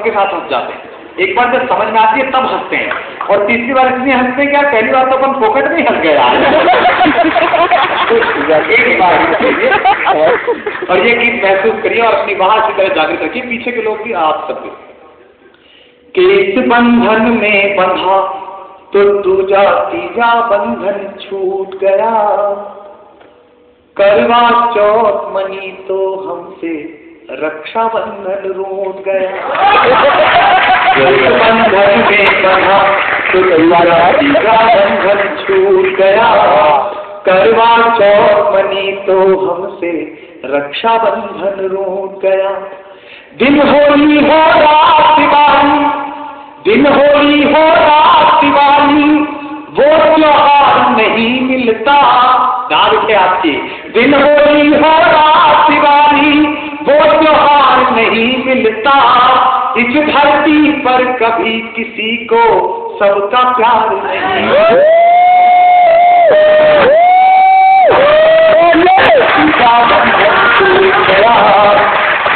सबके साथ हंस जाते हैं। एक बार जब समझ में आती है तब हंसते हैं, और तीसरी बार इसलिए हंसते हैं क्या, पहली बार तो अपन फोकट में ही हंस गया एक बार। और ये गीत महसूस करिए और अपनी बाहर की तरह जागृत रखिए, पीछे के लोग भी, आप सब भी। किस बंधन में बंधा तो दूजा तीजा बंधन छूट गया, करवा चौथ मनी तो हमसे रक्षाबंधन रूठ गया। बंधन में बंधा तो तीजा बंधन छूट गया, करवा चौथ मनी तो हमसे रक्षाबंधन रूठ गया। दिन होली हो रात दिवाली, दिन होली हो रात दिवाली, वो त्योहार नहीं मिलता। याद रखे आपकी, दिन होली हो रात दिवाली, वो त्योहार नहीं मिलता। इस धरती पर कभी किसी को सबका प्यार नहीं।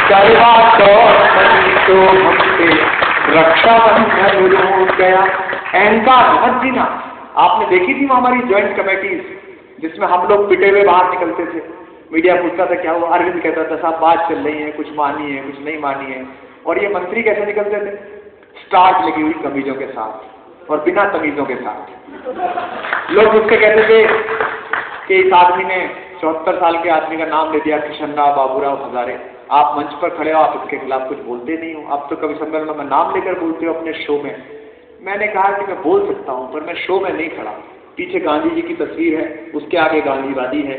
करवा चौथ तो हमसे रक्षाबंधन रूठ गया। अहंकार मत जीना। आपने देखी थी वो हमारी ज्वाइंट कमेटीज, जिसमें हम लोग पिटे हुए बाहर निकलते थे। मीडिया पूछता था क्या हुआ, अरविंद कहता था साहब बात चल रही है, कुछ मानी है कुछ नहीं मानी है। और ये मंत्री कैसे निकलते थे, स्टार्ट लगी हुई कमीजों के साथ और बिना तमीजों के साथ। लोग उससे कहते थे कि इस आदमी ने 74 साल के आदमी का नाम ले दिया, किशन राव बाबूराव हजारे। आप मंच पर खड़े हो, आप इसके खिलाफ कुछ बोलते नहीं हो। आप तो कभी सम्मेलनों में नाम लेकर बोलते हो अपने शो में। मैंने कहा कि मैं बोल सकता हूं, पर मैं शो में नहीं खड़ा। पीछे गांधी जी की तस्वीर है, उसके आगे गांधीवादी है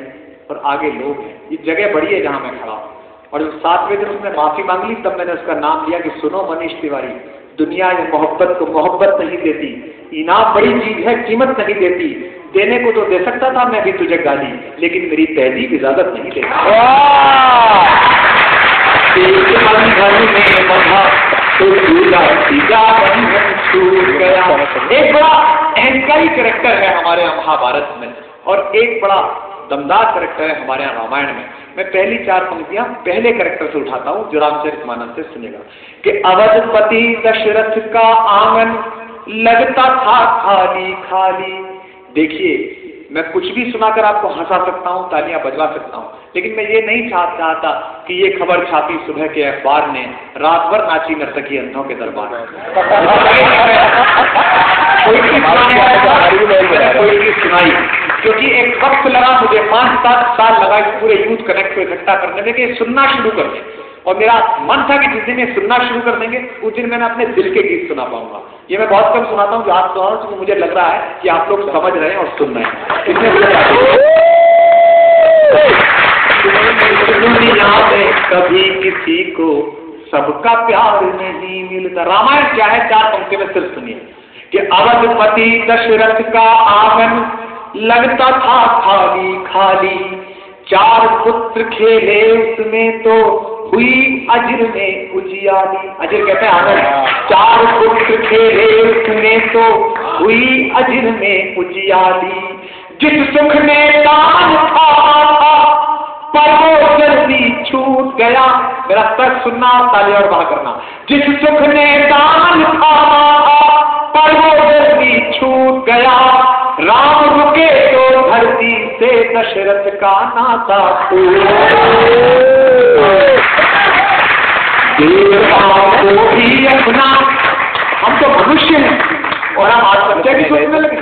और आगे लोग हैं। ये जगह बड़ी है जहां मैं खड़ा हूं। और जब 7वें दिन उसने माफी मांग ली, तब मैंने उसका नाम लिया कि सुनो मनीष तिवारी, दुनिया ये मोहब्बत को मोहब्बत नहीं देती, इनाम बड़ी चीज है, कीमत नहीं देती। देने को तो दे सकता था मैं भी तुझे गाली, लेकिन मेरी तहजीब इजाजत नहीं देती। बंधन में बंधा तो दूजा तीजा बंधन छूट गया। एक बड़ा अहंकारी कैरेक्टर है हमारे महाभारत में, और एक बड़ा दमदार कैरेक्टर है हमारे यहाँ रामायण में। मैं पहली 4 पंक्तियां पहले कैरेक्टर से उठाता हूं, जो रामचरितमानस से सुनेगा। कि अवधपति दशरथ का आंगन लगता था खाली खाली। देखिए, मैं कुछ भी सुनाकर आपको हंसा सकता हूं, तालियां बजवा सकता हूं, लेकिन मैं ये नहीं चाहता कि ये खबर छापी सुबह के अखबार ने, रात भर नाची नर्तकी अंधों के दरबार। कोई चीज सुनाई, क्योंकि एक वक्त लगा मुझे, 5-7 साल लगा इस पूरे यूथ कनेक्ट को इकट्ठा करने में कि सुनना शुरू कर दें। और मेरा मन था कि जिस दिन ये सुनना शुरू कर देंगे, उस दिन मैं अपने दिल के गीत सुना पाऊंगा। ये मैं बहुत कम सुनाता हूँ, जो आप सुनाओ, तो मुझे लग रहा है कि आप लोग समझ रहे हैं और सुन रहे हैं। दुनिया में कभी किसी को सबका प्यार नहीं मिलता। रामायण क्या है, 4 पंक्ति में सिर्फ सुनिए कि अवधपति दशरथ का आंगन लगता था खाली खाली, 4 पुत्र खेले उसमें तो हुई अजर में उजियाली। अजर कहते हैं आंगन। 4 पुत्र खेले उसमें तो हुई अजर में उजियाली। जिस सुख में दान था पर वो जल्दी छूट गया। मेरा तर्क सुनना, ताली और बाह करना। जिस सुख ने दान था पर वो जल्दी छूट गया। राम रुके तो धरती से दशरथ का नाता देवताओं को भी अपना, हम तो मनुष्य हैं और हम आत्महत्या की सोचने लगे।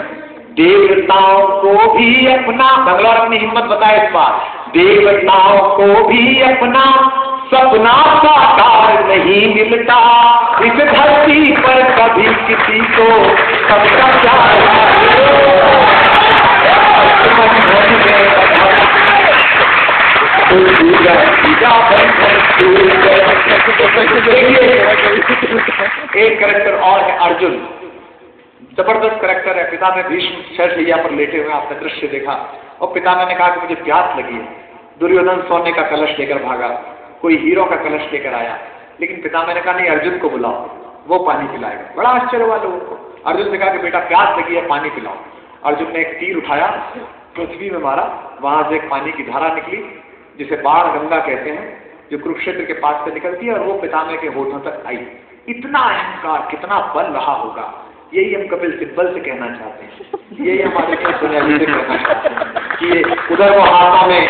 देवताओं को भी अपना, बंगलौर अपनी हिम्मत बताए इस बार, देवताओं को भी अपना सपना साकार नहीं मिलता। इस धरती पर कभी किसी को सबका प्यार। एक कैरेक्टर और है अर्जुन, जबरदस्त कैरेक्टर है। पिता ने भीष्म शैलशैया पर लेटे हुए आपने दृश्य देखा, और पिता ने कहा कि मुझे प्यास लगी है। दुर्योधन सोने का कलश लेकर भागा, कोई हीरो का कलश लेकर आया, लेकिन पिता मैंने कहा नहीं, अर्जुन को बुलाओ, वो पानी पिलाएगा। बड़ा आश्चर्य हुआ लोगों को। अर्जुन ने कहा कि बेटा प्यास लगी है, पानी पिलाओ। अर्जुन ने एक तीर उठाया, पृथ्वी में मारा, वहां से एक पानी की धारा निकली, जिसे बाण गंगा कहते हैं, जो कुरुक्षेत्र के पास से निकलती है, और वो पितामह के होठों तक आई। इतना अहंकार, कितना बल रहा होगा। यही हम कपिल सिब्बल से कहना चाहते हैं, यही हमारे सोनिया जी से कहना चाहते हैं कि उधर वो हाथों में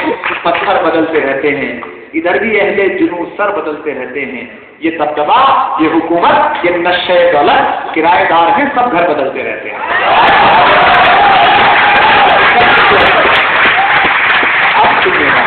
पत्थर बदलते रहते हैं, इधर भी अहले जुनून सर बदलते रहते हैं। ये दबदबा, ये हुकूमत, ये नशे दौलत, किराएदार हैं, सब घर बदलते रहते हैं। अब सुनिएगा,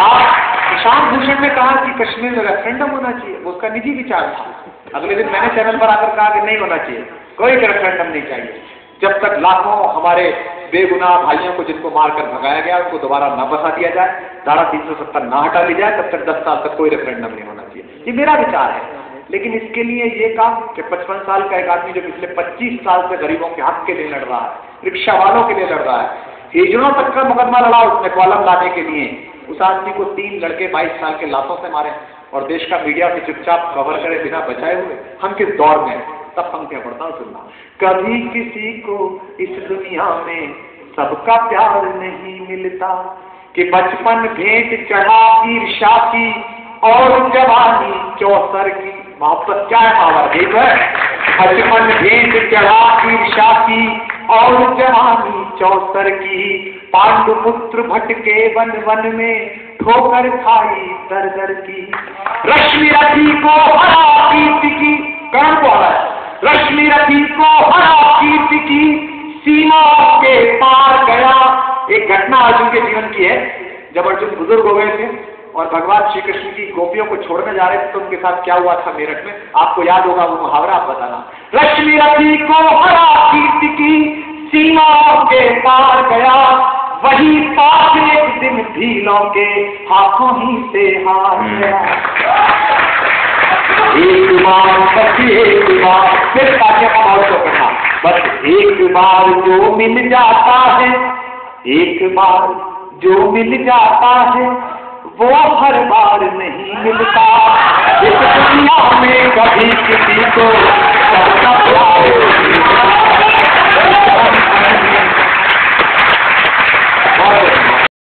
आप प्रशांत भूषण ने कहा कि कश्मीर में रेफरेंडम होना चाहिए, वो उसका निजी विचार था। अगले दिन मैंने चैनल पर आकर कहा कि नहीं होना चाहिए, कोई रेफरेंडम नहीं चाहिए। जब तक लाखों हमारे बेगुनाह भाइयों को जिनको मारकर भगाया गया उनको दोबारा न बसा दिया जाए, धारा 370 ना हटा ली जाए, तब तक 10 साल तक कोई रेफरेंडम नहीं होना चाहिए। ये मेरा विचार है। लेकिन इसके लिए ये काम कि 55 साल का एक आदमी जो पिछले 25 साल से गरीबों के हक के लिए लड़ रहा है, रिक्शा वालों के लिए लड़ रहा है, हिजड़ों तक का मुकदमा लड़ा उसने कॉलम लाने के लिए, उस आदमी को 3 लड़के 22 साल के लातों से मारे और देश का मीडिया से चुपचाप कवर करे बिना बचाए हुए। हम किस दौर में हैं? तब हम क्या पढ़ता हूँ सुनना, कभी किसी को इस दुनिया में सबका प्यार नहीं मिलता, कि बचपन भेंट चढ़ा ईर्ष्या की और जवानी चौसर की। मोहब्बत क्या है? महाभारत है। बचपन भेंट चढ़ा ईर्ष्या की और जवानी चौसर की, पांडुपुत्र भटके वन वन में, ठोकर खाई दर दर की। रश्मि रथी को हरा कीर्ति की, कौन को हरा? रश्मि रथी को हरा कीर्ति की, सीमा के पार गया। एक घटना अर्जुन के जीवन की है, जब अर्जुन बुजुर्ग हो गए थे और भगवान श्री कृष्ण की गोपियों को छोड़ने जा रहे थे तो उनके साथ क्या हुआ था मेरठ में, आपको याद होगा वो मुहावरा, आप बताना। रश्मि रथी को हरा कीर्ति की, सीमा के पार गया, वही पाप एक दिन भीलों के हाथों ही से हार गया। एक बार बस एक बार, फिर ताकि का भाव को करना, बस एक बार जो मिल जाता है, एक बार जो मिल जाता है वो हर बार नहीं मिलता। इस दुनिया में कभी किसी को सबका प्यार